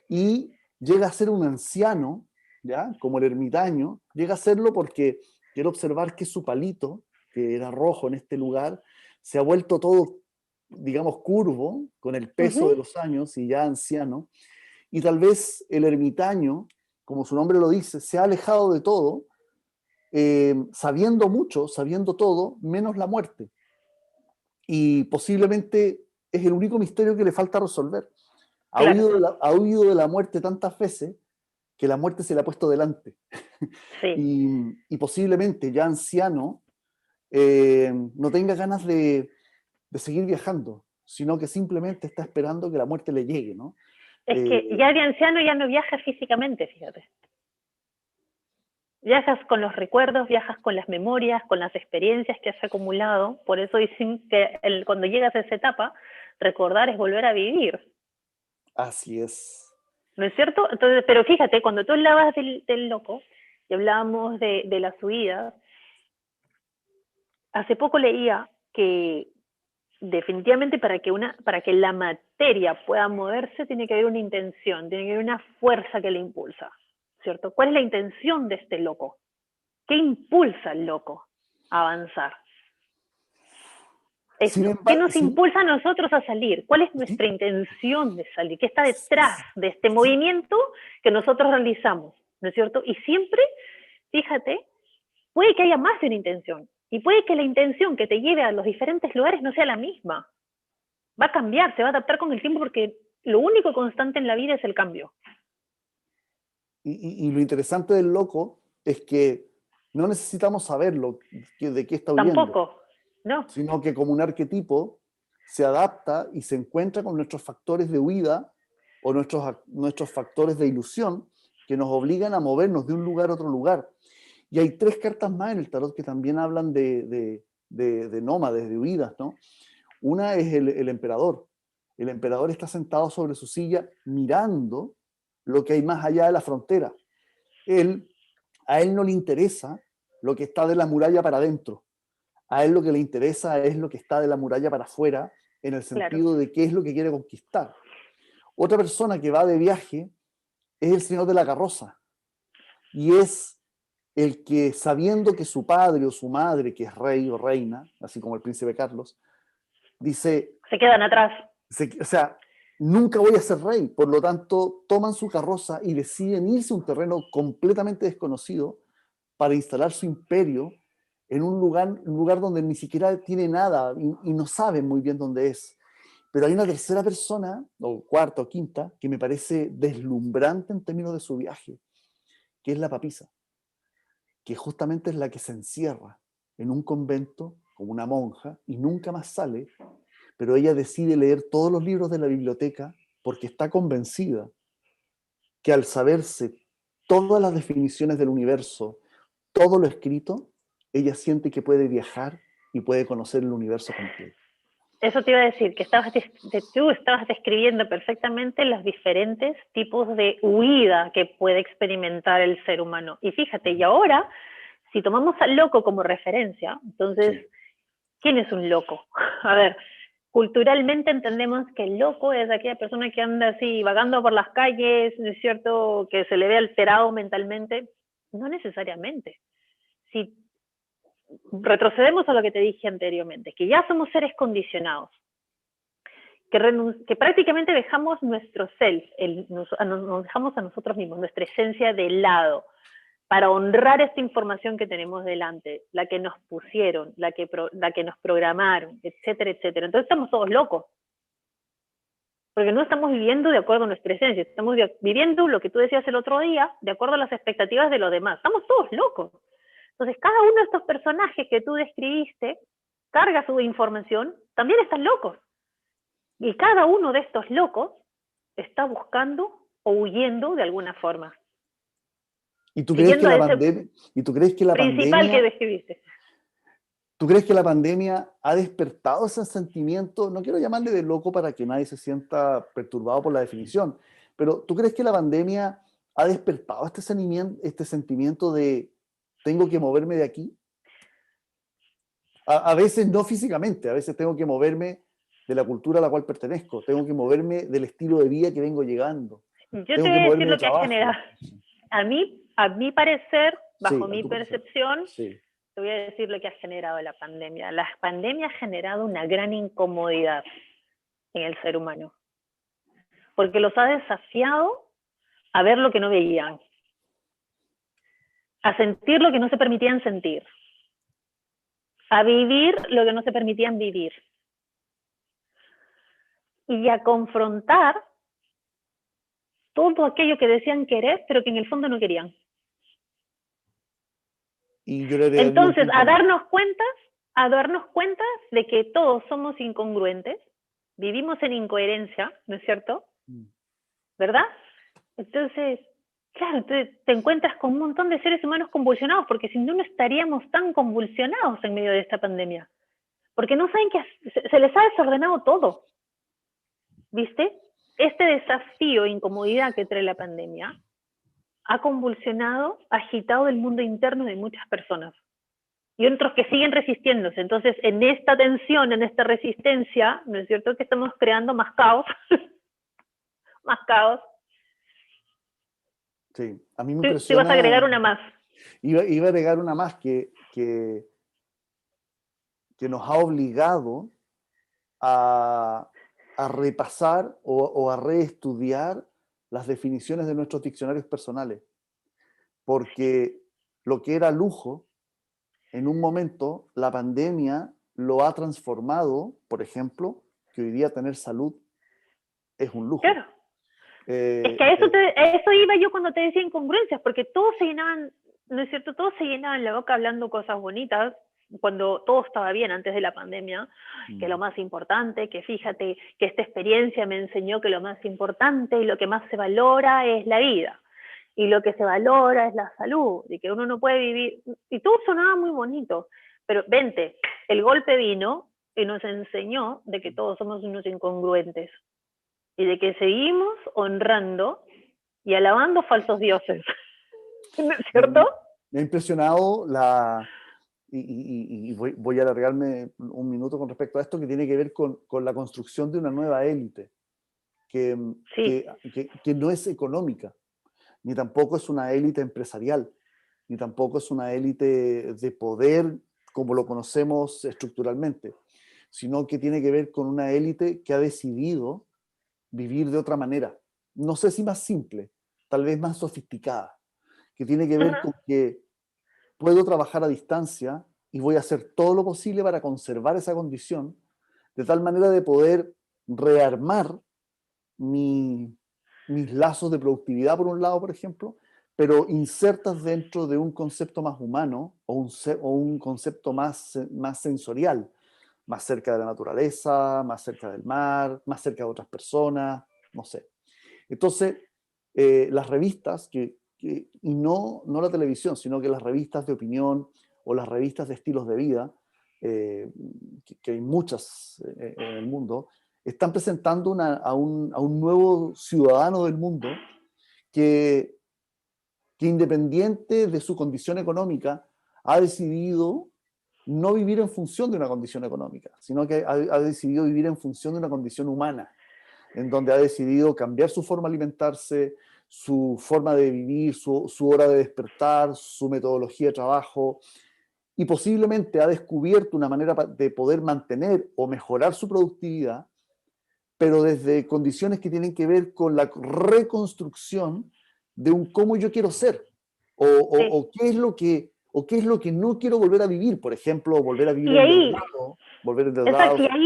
Y llega a ser un anciano, ¿ya? Como el ermitaño, llega a serlo porque quiere observar que su palito, que era rojo en este lugar, se ha vuelto todo, digamos, curvo, con el peso de los años y ya anciano, y tal vez el ermitaño, como su nombre lo dice, se ha alejado de todo, sabiendo mucho, sabiendo todo, menos la muerte. Y posiblemente es el único misterio que le falta resolver. Ha huido de la muerte tantas veces que la muerte se le ha puesto delante. Y posiblemente ya anciano no tenga ganas de seguir viajando, sino que simplemente está esperando que la muerte le llegue, ¿no? Es que ya de anciano ya no viaja físicamente, fíjate. Viajas con los recuerdos, viajas con las memorias, con las experiencias que has acumulado. Por eso dicen que cuando llegas a esa etapa, recordar es volver a vivir. Así es. ¿No es cierto? Entonces, pero fíjate, cuando tú hablabas del loco, y hablábamos de las huidas, hace poco leía que definitivamente para que la materia pueda moverse tiene que haber una intención, tiene que haber una fuerza que la impulsa, ¿cierto? ¿Cuál es la intención de este loco? ¿Qué impulsa al loco a avanzar? ¿Qué nos impulsa a nosotros a salir? ¿Cuál es nuestra intención de salir? ¿Qué está detrás de este movimiento que nosotros realizamos? ¿No es cierto? Y siempre, fíjate, puede que haya más de una intención. Y puede que la intención que te lleve a los diferentes lugares no sea la misma. Va a cambiar, se va a adaptar con el tiempo, porque lo único constante en la vida es el cambio. Y lo interesante del loco es que no necesitamos saberlo, de qué está huyendo, Tampoco, ¿no? sino que como un arquetipo se adapta y se encuentra con nuestros factores de huida o nuestros factores de ilusión que nos obligan a movernos de un lugar a otro lugar. Y hay 3 cartas más en el tarot que también hablan de nómades, de huidas, ¿no? Una es el emperador. El emperador está sentado sobre su silla mirando lo que hay más allá de la frontera. A él no le interesa lo que está de la muralla para adentro. A él lo que le interesa es lo que está de la muralla para afuera, en el Claro. sentido de qué es lo que quiere conquistar. Otra persona que va de viaje es el señor de la carroza. Y es el que, sabiendo que su padre o su madre, que es rey o reina, así como el príncipe Carlos, dice, Se quedan atrás. o sea, nunca voy a ser rey. Por lo tanto, toman su carroza y deciden irse a un terreno completamente desconocido para instalar su imperio en un lugar donde ni siquiera tiene nada y no saben muy bien dónde es. Pero hay una tercera persona, o cuarta o quinta, que me parece deslumbrante en términos de su viaje, que es la papisa, que justamente es la que se encierra en un convento como una monja y nunca más sale, pero ella decide leer todos los libros de la biblioteca porque está convencida que al saberse todas las definiciones del universo, todo lo escrito, ella siente que puede viajar y puede conocer el universo completo. Eso te iba a decir, que tú estabas describiendo perfectamente los diferentes tipos de huida que puede experimentar el ser humano. Y fíjate, y ahora, si tomamos al loco como referencia, entonces, Sí. ¿quién es un loco? A ver, culturalmente entendemos que el loco es aquella persona que anda así vagando por las calles, ¿no es cierto? Que se le ve alterado mentalmente. No necesariamente. Si retrocedemos a lo que te dije anteriormente, que ya somos seres condicionados, que prácticamente dejamos nuestro self, nos dejamos a nosotros mismos, nuestra esencia de lado, para honrar esta información que tenemos delante, la que nos pusieron, la que nos programaron, etcétera, etcétera. Entonces estamos todos locos, porque no estamos viviendo de acuerdo a nuestra esencia, estamos viviendo lo que tú decías el otro día, de acuerdo a las expectativas de los demás. Estamos todos locos. Entonces, cada uno de estos personajes que tú describiste carga su información, también están locos. Y cada uno de estos locos está buscando o huyendo de alguna forma. ¿Y tú crees que Siguiendo a la ese pandemia, y tú crees que la principal que pandemia, describiste. tú crees que la pandemia ha despertado ese sentimiento? No quiero llamarle de loco para que nadie se sienta perturbado por la definición, pero ¿tú crees que la pandemia ha despertado este sentimiento de tengo que moverme de aquí? A veces no físicamente, a veces tengo que moverme de la cultura a la cual pertenezco, tengo que moverme del estilo de vida que vengo llegando, Yo te tengo voy que a decir moverme de lo que ha trabajo. generado. A mi parecer, Sí, bajo a mi tu parecer. percepción, Sí. te voy a decir lo que ha generado la pandemia. La pandemia ha generado una gran incomodidad en el ser humano, porque los ha desafiado a ver lo que no veían, a sentir lo que no se permitían sentir, a vivir lo que no se permitían vivir y a confrontar todo aquello que decían querer, pero que en el fondo no querían. Y yo le agregaría un Entonces, punto más. a darnos cuenta de que todos somos incongruentes, vivimos en incoherencia, ¿no es cierto? ¿Verdad? Entonces, claro, te encuentras con un montón de seres humanos convulsionados, porque si no, no estaríamos tan convulsionados en medio de esta pandemia. Porque no saben que se les ha desordenado todo. ¿Viste? Este desafío e incomodidad que trae la pandemia ha convulsionado, agitado el mundo interno de muchas personas. Y otros que siguen resistiéndose. Entonces, en esta tensión, en esta resistencia, ¿no es cierto?, que estamos creando más caos, más caos. Sí, a mí me Tú vas a agregar impresiona, una más. iba a agregar una más que nos ha obligado a, a repasar o a reestudiar las definiciones de nuestros diccionarios personales, porque lo que era lujo, en un momento la pandemia lo ha transformado, por ejemplo, que hoy día tener salud es un lujo. Claro. Es que a eso iba yo cuando te decía incongruencias, porque todos se llenaban, ¿no es cierto? Todos se llenaban la boca hablando cosas bonitas cuando todo estaba bien antes de la pandemia, que lo Mm. más importante, que fíjate que esta experiencia me enseñó que lo más importante y lo que más se valora es la vida. Y lo que se valora es la salud, y que uno no puede vivir, y todo sonaba muy bonito, pero vente, el golpe vino y nos enseñó de que todos somos unos incongruentes, y de que seguimos honrando y alabando falsos dioses, ¿no es Me, cierto? me ha impresionado y voy a alargarme un minuto con respecto a esto, que tiene que ver con la construcción de una nueva élite, que, Sí, que no es económica, ni tampoco es una élite empresarial, ni tampoco es una élite de poder como lo conocemos estructuralmente, sino que tiene que ver con una élite que ha decidido vivir de otra manera. No sé si más simple, tal vez más sofisticada, que tiene que ver ajá, con que puedo trabajar a distancia y voy a hacer todo lo posible para conservar esa condición, de tal manera de poder rearmar mi, mis lazos de productividad, por un lado, por ejemplo, pero insertas dentro de un concepto más humano o un concepto más sensorial, más cerca de la naturaleza, más cerca del mar, más cerca de otras personas, no sé. Entonces, las revistas, y no la televisión, sino que las revistas de opinión o las revistas de estilos de vida, eh, que hay muchas en el mundo, están presentando a un nuevo ciudadano del mundo que, que independiente de su condición económica, ha decidido no vivir en función de una condición económica, sino que ha decidido vivir en función de una condición humana, en donde ha decidido cambiar su forma de alimentarse, su forma de vivir, su hora de despertar, su metodología de trabajo, y posiblemente ha descubierto una manera de poder mantener o mejorar su productividad, pero desde condiciones que tienen que ver con la reconstrucción de un cómo yo quiero ser, sí. o qué es lo que no quiero volver a vivir, por ejemplo, Y ahí, volver endeudado, exacto,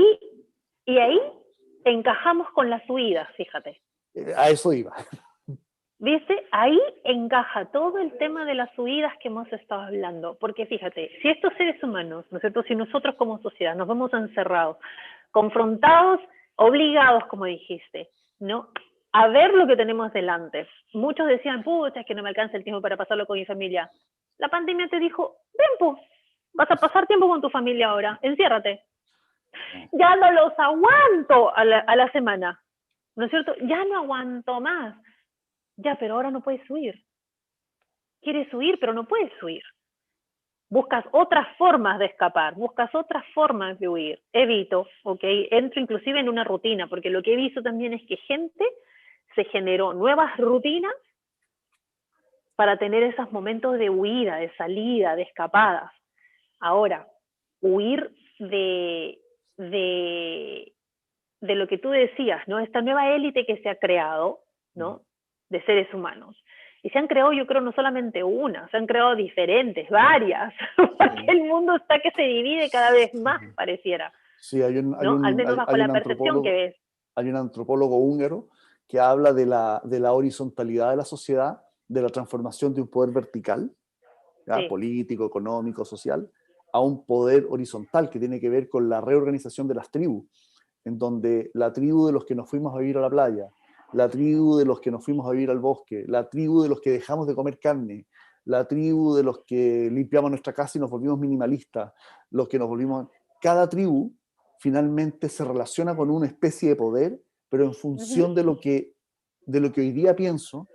y ahí encajamos con las huidas, fíjate. a eso iba. ¿Viste? Ahí encaja todo el tema de las huidas que hemos estado hablando. Porque fíjate, si estos seres humanos, ¿no es cierto? Si nosotros como sociedad nos vemos encerrados, confrontados, obligados, como dijiste, ¿no? A ver lo que tenemos delante. Muchos decían, pucha, es que no me alcanza el tiempo para pasarlo con mi familia. La pandemia te dijo, ven, pues, vas a pasar tiempo con tu familia ahora, enciérrate. Ya no los aguanto a la semana, ¿no es cierto? Ya no aguanto más. Ya, pero ahora no puedes huir. Quieres huir, pero no puedes huir. Buscas otras formas de escapar, buscas otras formas de huir. Evito, ¿ok? Entro inclusive en una rutina, porque lo que he visto también es que gente se generó nuevas rutinas para tener esos momentos de huida, de salida, de escapadas. Ahora, huir de lo que tú decías, ¿no? Esta nueva élite que se ha creado, ¿no? De seres humanos. Y se han creado, yo creo, no solamente una, se han creado diferentes, varias, porque Sí. el mundo está que se divide cada vez más, pareciera, Sí, ¿no? Al menos bajo la percepción que ves. hay un antropólogo húngaro que habla de la horizontalidad de la sociedad, de la transformación de un poder vertical, ¿ya? Sí. Político, económico, social, a un poder horizontal que tiene que ver con la reorganización de las tribus, en donde la tribu de los que nos fuimos a vivir a la playa, la tribu de los que nos fuimos a vivir al bosque, la tribu de los que dejamos de comer carne, la tribu de los que limpiamos nuestra casa y nos volvimos minimalistas, los que nos volvimos... Cada tribu finalmente se relaciona con una especie de poder, pero en Uh -huh. función de lo que hoy día pienso,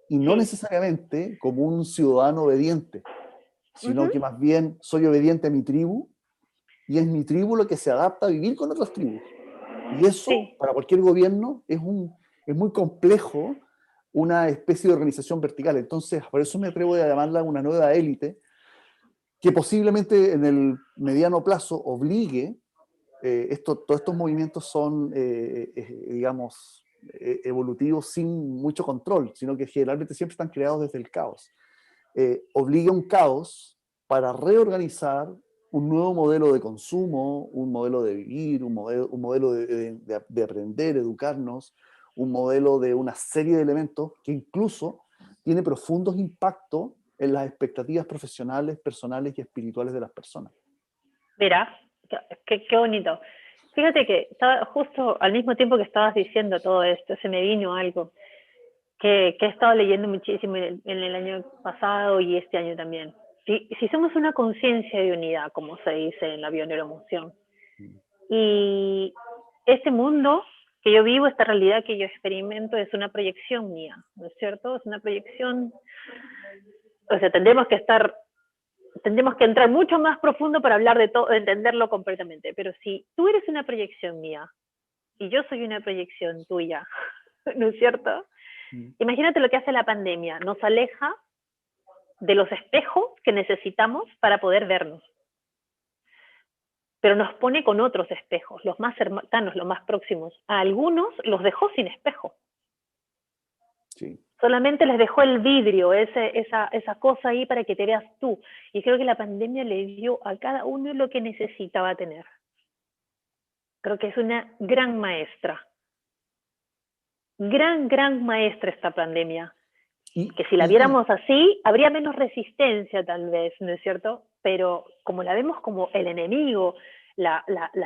y no Sí. necesariamente como un ciudadano obediente, Uh sino -huh. que más bien soy obediente a mi tribu, y es mi tribu lo que se adapta a vivir con otras tribus. Y eso, Sí. para cualquier gobierno, es muy complejo una especie de organización vertical. Entonces, por eso me atrevo a llamarla una nueva élite, que posiblemente en el mediano plazo obligue, todos estos movimientos son, digamos, evolutivos sin mucho control, sino que generalmente siempre están creados desde el caos. Obliga un caos para reorganizar un nuevo modelo de consumo, un modelo de vivir, un modelo de aprender, educarnos, un modelo de una serie de elementos que incluso tiene profundos impactos en las expectativas profesionales, personales y espirituales de las personas. Mira, qué bonito. Fíjate que estaba justo al mismo tiempo que estabas diciendo todo esto, se me vino algo que he estado leyendo muchísimo en el año pasado y este año también. Si somos una conciencia de unidad, como se dice en la bioneuroemoción, y este mundo que yo vivo, esta realidad que yo experimento es una proyección mía, ¿no es cierto? Es una proyección, o sea, tendremos que entrar mucho más profundo para hablar de todo, entenderlo completamente, pero si tú eres una proyección mía y yo soy una proyección tuya, ¿no es cierto? Imagínate lo que hace la pandemia, nos aleja de los espejos que necesitamos para poder vernos, pero nos pone con otros espejos, los más cercanos, los más próximos. A algunos los dejó sin espejo. Sí. Solamente les dejó el vidrio, esa cosa ahí para que te veas tú. Y creo que la pandemia le dio a cada uno lo que necesitaba tener. Creo que es una gran maestra. Gran maestra esta pandemia. Que si la viéramos así, habría menos resistencia tal vez, ¿no es cierto? Pero como la vemos como el enemigo, la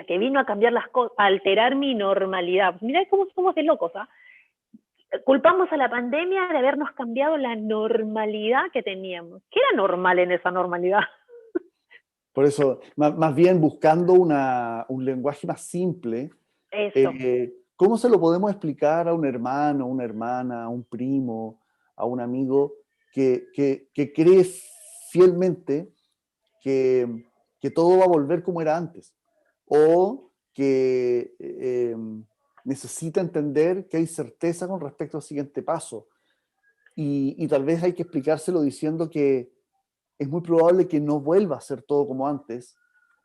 que vino a cambiar las cosas, a alterar mi normalidad. Mirá cómo somos de locos, ¿ah? Culpamos a la pandemia de habernos cambiado la normalidad que teníamos. ¿Qué era normal en esa normalidad? Por eso, más bien buscando un lenguaje más simple, ¿cómo se lo podemos explicar a un hermano, una hermana, a un primo, a un amigo que cree fielmente que todo va a volver como era antes? O que necesita entender que hay certeza con respecto al siguiente paso. Y tal vez hay que explicárselo diciendo que es muy probable que no vuelva a ser todo como antes,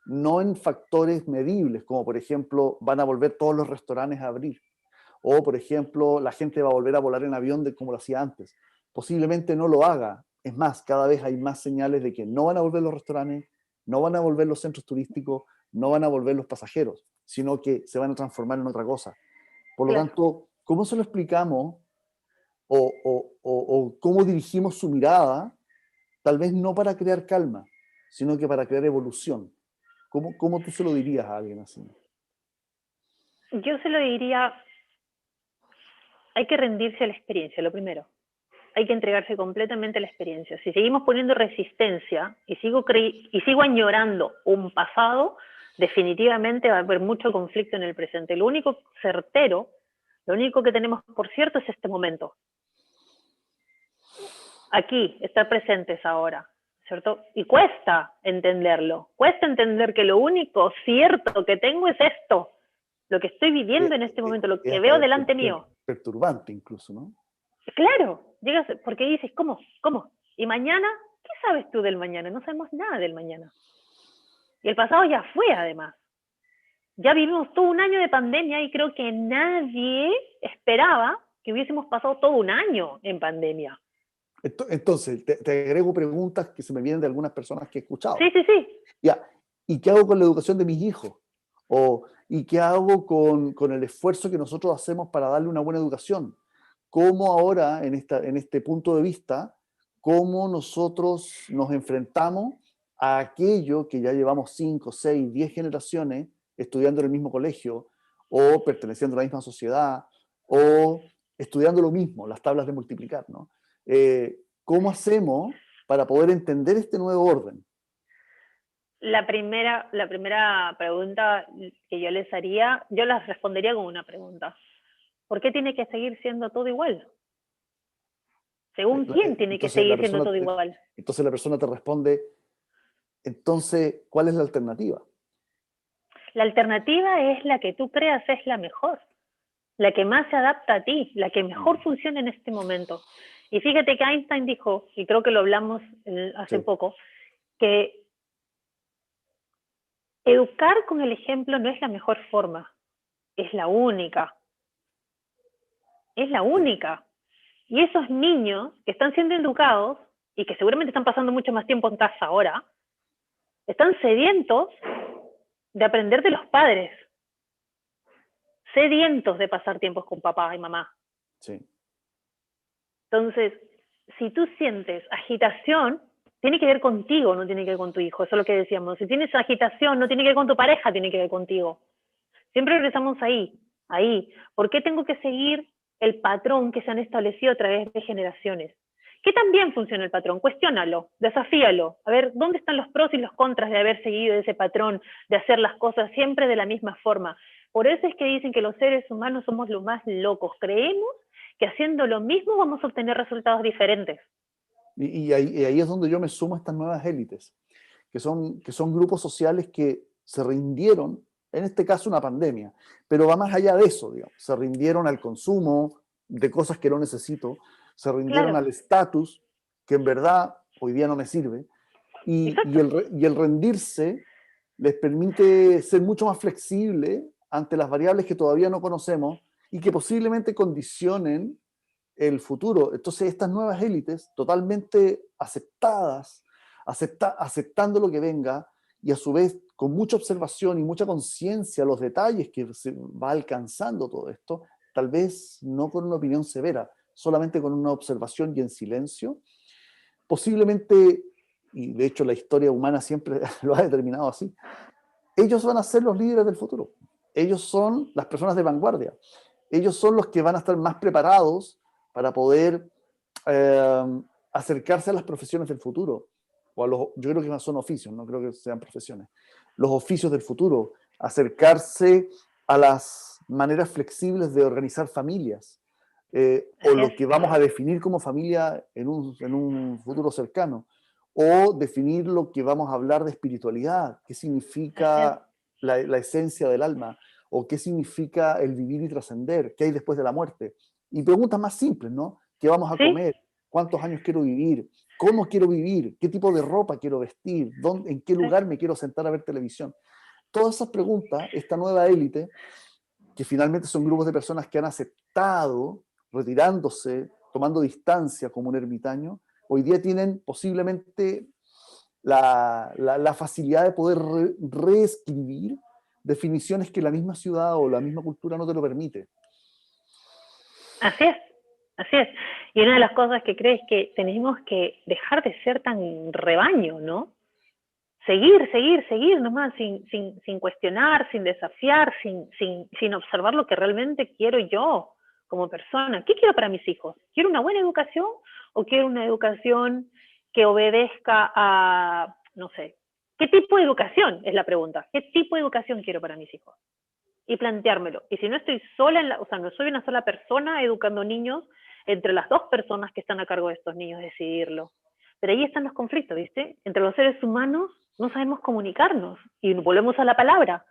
no en factores medibles, como por ejemplo van a volver todos los restaurantes a abrir, o por ejemplo la gente va a volver a volar en avión como lo hacía antes. Posiblemente no lo haga. Es más, cada vez hay más señales de que no van a volver los restaurantes, no van a volver los centros turísticos, no van a volver los pasajeros, sino que se van a transformar en otra cosa. Por lo tanto, ¿cómo se lo explicamos o cómo dirigimos su mirada? Tal vez no para crear calma, sino que para crear evolución. ¿Cómo tú se lo dirías a alguien así? Yo se lo diría, hay que rendirse a la experiencia, lo primero. Hay que entregarse completamente a la experiencia. Si seguimos poniendo resistencia y sigo añorando un pasado, definitivamente va a haber mucho conflicto en el presente. Lo único certero, lo único que tenemos por cierto es este momento. Aquí, estar presentes ahora, ¿cierto? Y cuesta entenderlo. Cuesta entender que lo único cierto que tengo es esto. Lo que estoy viviendo en este momento, lo que veo delante mío. Perturbante incluso, ¿no? Claro, llegas, porque dices, ¿cómo? ¿Y mañana? ¿Qué sabes tú del mañana? No sabemos nada del mañana. Y el pasado ya fue, además. Ya vivimos todo un año de pandemia y creo que nadie esperaba que hubiésemos pasado todo un año en pandemia. Entonces, te agrego preguntas que se me vienen de algunas personas que he escuchado. Sí. Ya, ¿y qué hago con la educación de mis hijos? ¿Y qué hago con el esfuerzo que nosotros hacemos para darle una buena educación? ¿Cómo ahora, en este punto de vista, cómo nosotros nos enfrentamos a aquello que ya llevamos 5, 6, 10 generaciones estudiando en el mismo colegio, o perteneciendo a la misma sociedad, o estudiando lo mismo, las tablas de multiplicar, ¿no? ¿Cómo hacemos para poder entender este nuevo orden? La primera pregunta que yo les haría, yo las respondería con una pregunta. ¿Por qué tiene que seguir siendo todo igual? ¿Según quién tiene que seguir siendo todo igual? Entonces la persona te responde, entonces, ¿cuál es la alternativa? La alternativa es la que tú creas es la mejor, la que más se adapta a ti, la que mejor funciona en este momento. Y fíjate que Einstein dijo, y creo que lo hablamos hace poco, que educar con el ejemplo no es la mejor forma, es la única. Es la única. Y esos niños que están siendo educados y que seguramente están pasando mucho más tiempo en casa ahora, están sedientos de aprender de los padres, sedientos de pasar tiempos con papá y mamá. Sí. Entonces, si tú sientes agitación, tiene que ver contigo, no tiene que ver con tu hijo. Eso es lo que decíamos. Si tienes agitación, no tiene que ver con tu pareja, tiene que ver contigo. Siempre regresamos ahí, ahí. ¿Por qué tengo que seguir el patrón que se han establecido a través de generaciones? ¿Qué tan bien funciona el patrón? Cuestiónalo, desafíalo. A ver, ¿dónde están los pros y los contras de haber seguido ese patrón, de hacer las cosas siempre de la misma forma? Por eso es que dicen que los seres humanos somos los más locos. Creemos que haciendo lo mismo vamos a obtener resultados diferentes. Y ahí es donde yo me sumo a estas nuevas élites, que son grupos sociales que se rindieron, en este caso una pandemia, pero va más allá de eso, digamos. Se rindieron al consumo de cosas que no necesito, se rindieron Claro, al estatus, que en verdad hoy día no me sirve, exacto. y el rendirse les permite ser mucho más flexible ante las variables que todavía no conocemos y que posiblemente condicionen el futuro. Entonces, estas nuevas élites, totalmente aceptadas, aceptando lo que venga, y a su vez con mucha observación y mucha conciencia los detalles que se va alcanzando todo esto, tal vez no con una opinión severa, solamente con una observación y en silencio, posiblemente, y de hecho la historia humana siempre lo ha determinado así, ellos van a ser los líderes del futuro. Ellos son las personas de vanguardia. Ellos son los que van a estar más preparados para poder eh, acercarse a las profesiones del futuro. Yo creo que son oficios, no creo que sean profesiones. Los oficios del futuro, acercarse a las maneras flexibles de organizar familias, o Así es, lo que vamos a definir como familia en un futuro cercano, o definir lo que vamos a hablar de espiritualidad, qué así es. significa la esencia del alma, o qué significa el vivir y trascender, qué hay después de la muerte. Y preguntas más simples, ¿no? ¿Qué vamos a ¿Sí? comer? ¿Cuántos años quiero vivir? ¿Cómo quiero vivir? ¿Qué tipo de ropa quiero vestir? ¿En qué Sí. lugar me quiero sentar a ver televisión? Todas esas preguntas, esta nueva élite, que finalmente son grupos de personas que han aceptado, retirándose, tomando distancia como un ermitaño, hoy día tienen posiblemente la facilidad de poder reescribir definiciones que la misma ciudad o la misma cultura no te lo permite. Así es, así es. Y una de las cosas que creo es que tenemos que dejar de ser tan rebaño, ¿no? Seguir, seguir, seguir nomás, sin cuestionar, sin desafiar, sin observar lo que realmente quiero yo como persona. ¿Qué quiero para mis hijos? ¿Quiero una buena educación o quiero una educación que obedezca a, no sé, qué tipo de educación es la pregunta? ¿Qué tipo de educación quiero para mis hijos? Y planteármelo. Y si no estoy sola, o sea, no soy una sola persona educando niños, entre las dos personas que están a cargo de estos niños decidirlo. Pero ahí están los conflictos, ¿viste? Entre los seres humanos no sabemos comunicarnos y volvemos a la palabra.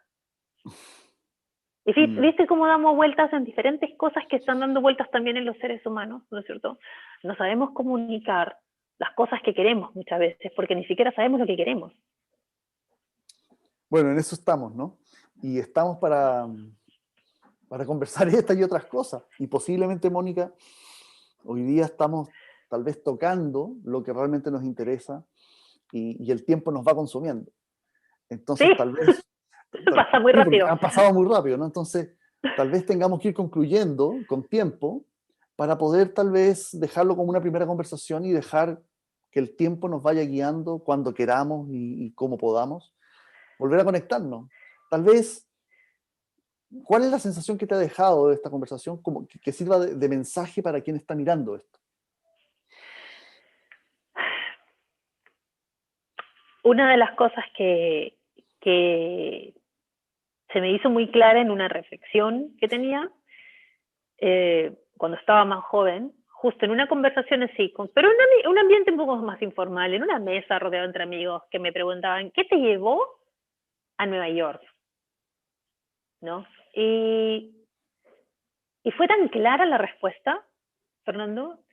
Y Mm. viste cómo damos vueltas en diferentes cosas que están dando vueltas también en los seres humanos, ¿no es cierto? No sabemos comunicar las cosas que queremos muchas veces porque ni siquiera sabemos lo que queremos. Bueno, en eso estamos, ¿no? Y estamos para conversar estas y otras cosas. Y posiblemente, Mónica, hoy día estamos tal vez tocando lo que realmente nos interesa y el tiempo nos va consumiendo. Sí, Entonces, tal vez, pasa muy sí, porque rápido. han pasado muy rápido, ¿no? Entonces, tal vez tengamos que ir concluyendo con tiempo para poder tal vez dejarlo como una primera conversación y dejar que el tiempo nos vaya guiando cuando queramos y como podamos, volver a conectarnos. Tal vez, ¿cuál es la sensación que te ha dejado de esta conversación como que sirva de mensaje para quien está mirando esto? Una de las cosas que se me hizo muy clara en una reflexión que tenía cuando estaba más joven, justo en una conversación así, pero en un ambiente un poco más informal, en una mesa rodeado entre amigos que me preguntaban, ¿qué te llevó a Nueva York? ¿No? Y fue tan clara la respuesta, Fernando,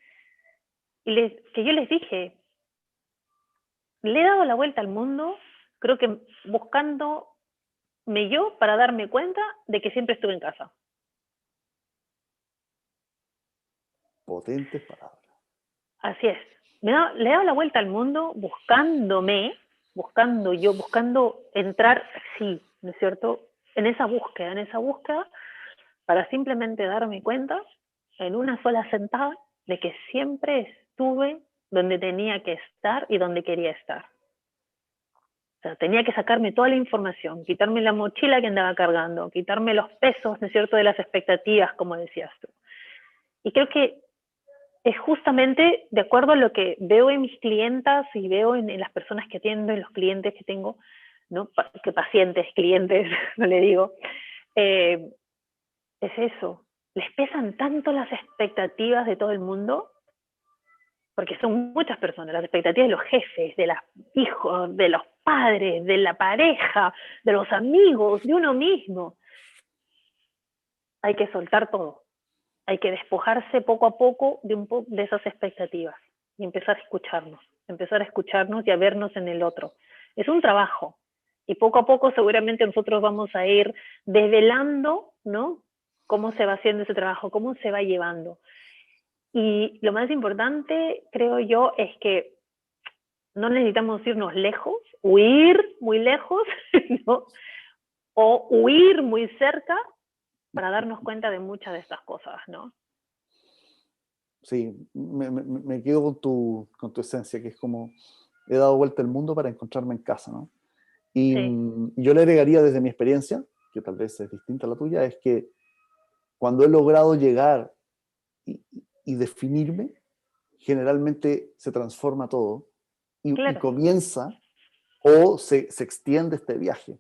que yo les dije, le he dado la vuelta al mundo, creo que buscándome yo para darme cuenta de que siempre estuve en casa. Potentes palabras. Así es. Le he dado la vuelta al mundo buscando entrar, sí, ¿no es cierto? En esa búsqueda, para simplemente darme cuenta en una sola sentada de que siempre estuve donde tenía que estar y donde quería estar. O sea, tenía que sacarme toda la información, quitarme la mochila que andaba cargando, quitarme los pesos, ¿no es cierto?, de las expectativas, como decías tú. Y creo que es justamente de acuerdo a lo que veo en mis clientas y veo en las personas que atiendo, en los clientes que tengo, ¿no? Que pacientes, clientes, no le digo, es eso. Les pesan tanto las expectativas de todo el mundo, porque son muchas personas, las expectativas de los jefes, de los hijos, de los padres, de la pareja, de los amigos, de uno mismo. Hay que soltar todo. Hay que despojarse poco a poco de esas expectativas y empezar a escucharnos y a vernos en el otro. Es un trabajo y poco a poco seguramente nosotros vamos a ir desvelando, ¿no?, cómo se va haciendo ese trabajo, cómo se va llevando. Y lo más importante, creo yo, es que no necesitamos irnos lejos, huir muy lejos, ¿no?, o huir muy cerca para darnos cuenta de muchas de estas cosas, ¿no? Sí, me quedo con tu esencia, que es como he dado vuelta el mundo para encontrarme en casa, ¿no? Y Sí, yo le agregaría desde mi experiencia, que tal vez es distinta a la tuya, es que cuando he logrado llegar y, y definirme, generalmente se transforma todo y claro. comienza o se extiende este viaje.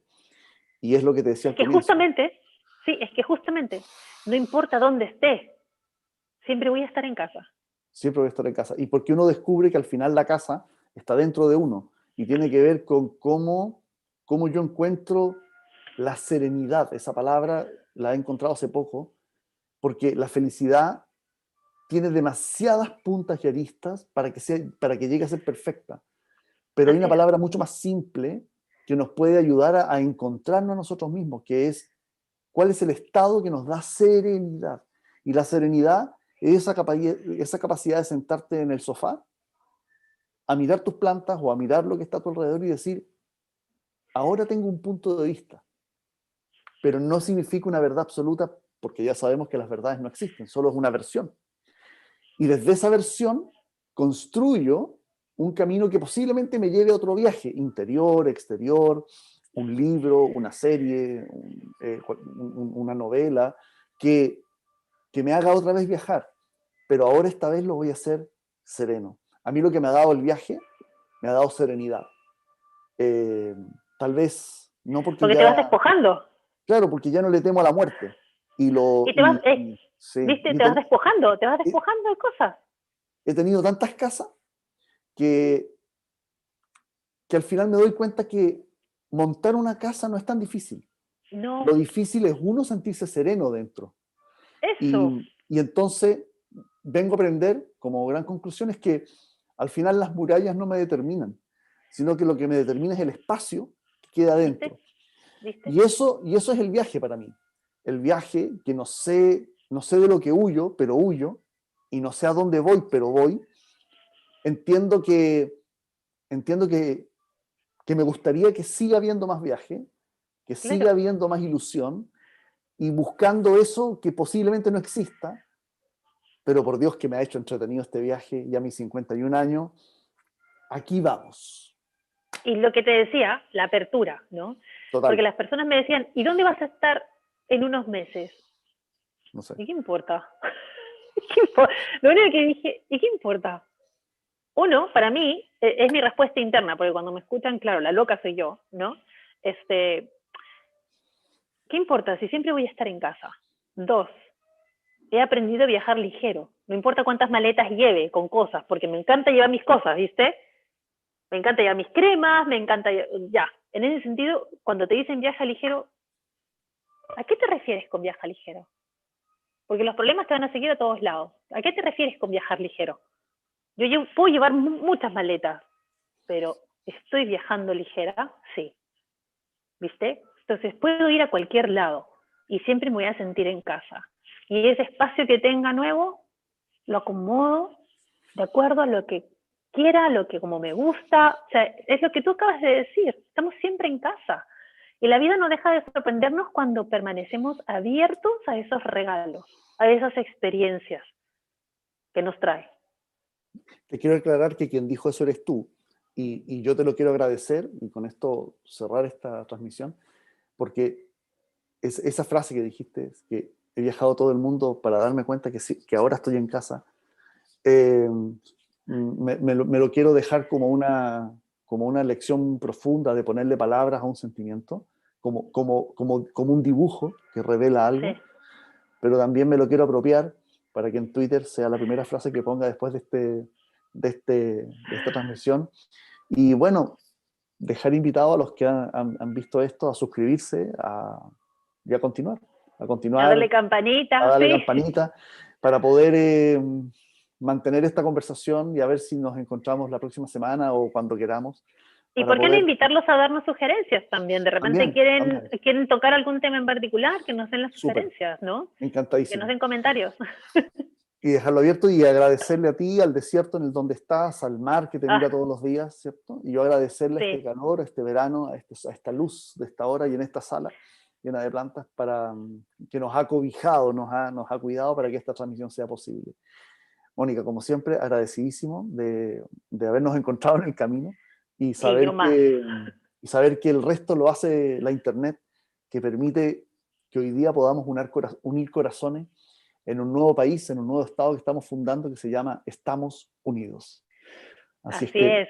Y es lo que te decía Es al que comienzo. justamente, sí, es que justamente, no importa dónde esté, siempre voy a estar en casa. Siempre voy a estar en casa. Y porque uno descubre que al final la casa está dentro de uno y tiene que ver con cómo yo encuentro la serenidad. Esa palabra la he encontrado hace poco, porque la felicidad tiene demasiadas puntas y aristas para que llegue a ser perfecta. Pero hay Así una es, palabra mucho más simple que nos puede ayudar a encontrarnos a nosotros mismos, que es cuál es el estado que nos da serenidad. Y la serenidad es esa capacidad de sentarte en el sofá, a mirar tus plantas o a mirar lo que está a tu alrededor y decir, ahora tengo un punto de vista, pero no significa una verdad absoluta porque ya sabemos que las verdades no existen, solo es una versión. Y desde esa versión construyo un camino que posiblemente me lleve a otro viaje, interior, exterior, un libro, una serie, una novela, que me haga otra vez viajar. Pero ahora esta vez lo voy a hacer sereno. A mí lo que me ha dado el viaje, me ha dado serenidad. Eh, Tal vez no porque porque te vas ya, despojando claro, porque ya no le temo a la muerte. Y y te vas, sí, viste, te vas he, despojando de cosas. he tenido tantas casas que, que al final me doy cuenta que montar una casa no es tan difícil. Lo No, difícil es uno sentirse sereno dentro. eso, Y entonces vengo a aprender, como gran conclusión, es que al final las murallas no me determinan, sino que lo que me determina es el espacio que queda viste, dentro. viste, Y eso es el viaje para mí. El viaje que no sé de lo que huyo, pero huyo, y no sé a dónde voy, pero voy. Entiendo que, entiendo que me gustaría que siga habiendo más viaje, que siga claro. habiendo más ilusión, y buscando eso que posiblemente no exista, pero por Dios que me ha hecho entretenido este viaje, ya a mis 51 años, aquí vamos. Y lo que te decía, la apertura, ¿no? Total, Porque las personas me decían, ¿y dónde vas a estar en unos meses? no sé. ¿Y qué importa? ¿Qué importa? Lo único que dije, ¿y qué importa? Uno, para mí, es mi respuesta interna, porque cuando me escuchan, claro, la loca soy yo, ¿no? Este, ¿Qué importa si siempre voy a estar en casa? Dos, he aprendido a viajar ligero. No importa cuántas maletas lleve con cosas, porque me encanta llevar mis cosas, ¿viste? Me encanta llevar mis cremas, me encanta, ya. En ese sentido, cuando te dicen viaja ligero, ¿a qué te refieres con viaja ligero? Porque los problemas te van a seguir a todos lados. ¿A qué te refieres con viajar ligero? Yo puedo llevar muchas maletas, pero ¿estoy viajando ligera? Sí. ¿Viste? Entonces puedo ir a cualquier lado y siempre me voy a sentir en casa. Y ese espacio que tenga nuevo, lo acomodo de acuerdo a lo que quiera, a lo que como me gusta. O sea, es lo que tú acabas de decir, estamos siempre en casa. Y la vida no deja de sorprendernos cuando permanecemos abiertos a esos regalos, a esas experiencias que nos trae. Te quiero aclarar que quien dijo eso eres tú. Y yo te lo quiero agradecer y con esto cerrar esta transmisión, porque esa frase que dijiste, es que he viajado todo el mundo para darme cuenta que, sí, que ahora estoy en casa, eh, me lo quiero dejar como una lección profunda de ponerle palabras a un sentimiento, como un dibujo que revela algo, Sí. pero también me lo quiero apropiar para que en Twitter sea la primera frase que ponga después de esta transmisión. Y bueno, dejar invitado a los que han visto esto a suscribirse y a A continuar, darle campanita, a darle sí. campanita para poder mantener esta conversación y a ver si nos encontramos la próxima semana o cuando queramos, ¿Y para por qué no poder invitarlos a darnos sugerencias también? De repente también, quieren tocar algún tema en particular, que nos den las súper, sugerencias, ¿no? Que nos encantadísimo. den comentarios. Y dejarlo abierto y agradecerle a ti, al desierto en el donde estás, al mar que te mira Ah, todos los días, ¿cierto? Y yo agradecerle a este sí. calor, a este verano, a esta luz de esta hora y en esta sala llena de plantas para que nos ha cobijado, nos ha cuidado para que esta transmisión sea posible. Mónica, como siempre, agradecidísimo de habernos encontrado en el camino y Y yo más. saber que el resto lo hace la Internet, que permite que hoy día podamos unir corazones en un nuevo país, en un nuevo estado que estamos fundando que se llama Estamos Unidos. Así es Así que, es.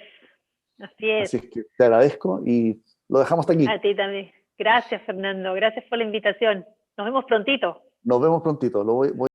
Así es. así es que te agradezco y lo dejamos hasta A aquí. ti también. Gracias, Fernando. Gracias por la invitación. Nos vemos prontito. Nos vemos prontito. Voy